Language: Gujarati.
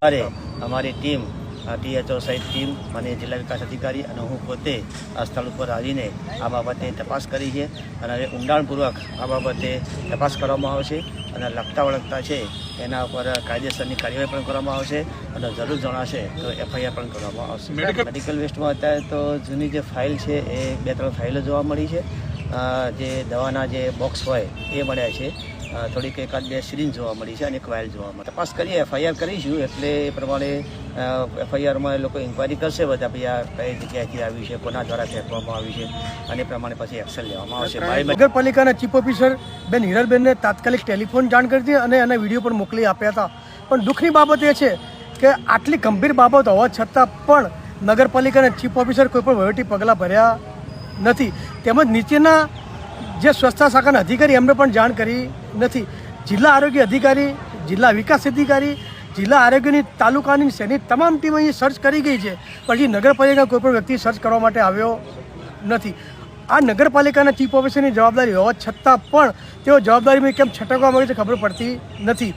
अरे हमारी टीम THO सहित टीम અને જિલ્લા વિકાસ અધિકારી અને હું પોતે આ સ્થળ ઉપર આવીને આ બાબતે તપાસ કરી છે અને હવે ઊંડાણપૂર્વક આ બાબતે તપાસ કરવામાં આવશે અને લગતા વળગતા છે એના ઉપર કાયદેસરની કાર્યવાહી પણ કરવામાં આવશે અને જરૂર જણાશે તો FIR પણ કરવામાં આવશે। મેડિકલ વેસ્ટમાં અત્યારે તો જૂની જે ફાઇલ છે એ 2-3 ફાઇલો જોવા મળી છે, જે દવાના જે બોક્સ હોય એ મળ્યા છે, થોડીક 1-2 સિરિંજ જોવા મળી છે અને એક વાયલ જોવા મળી। તપાસ કરીએ, FIR કરીશું એટલે એ પ્રમાણે FIRમાં એ લોકો ઇન્ક્વાયરી કરશે બધા ભાઈ આ કઈ જગ્યાએથી આવ્યું છે, કોના દ્વારા ફેંકવામાં આવ્યું છે અને એ પ્રમાણે પછી એક્શન લેવામાં આવશે। નગરપાલિકાના ચીફ ઓફિસર બેન હિરલબેનને તાત્કાલિક ટેલિફોન જાણ કરી હતી અને એના વિડીયો પણ મોકલી આપ્યા હતા, પણ દુઃખની બાબત એ છે કે આટલી ગંભીર બાબત હોવા છતાં પણ નગરપાલિકાના ચીફ ઓફિસર કોઈ પણ વહીવટી પગલાં ભર્યા નથી, તેમજ નીચેના જે સ્વચ્છતા શાખાના અધિકારી એમને પણ જાણ કરી નથી। જિલ્લા આરોગ્ય અધિકારી, જિલ્લા વિકાસ અધિકારી, જિલ્લા આરોગ્યની તાલુકાની શહેરની તમામ ટીમ અહીં સર્ચ કરી ગઈ છે, પછી નગરપાલિકા કોઈ પણ વ્યક્તિ સર્ચ કરવા માટે આવ્યો નથી। આ નગરપાલિકાના ચીફ ઓફિસરની જવાબદારી હોવા છતાં પણ તેઓ જવાબદારીમાં કેમ છટકવા માંગે છે ખબર પડતી નથી।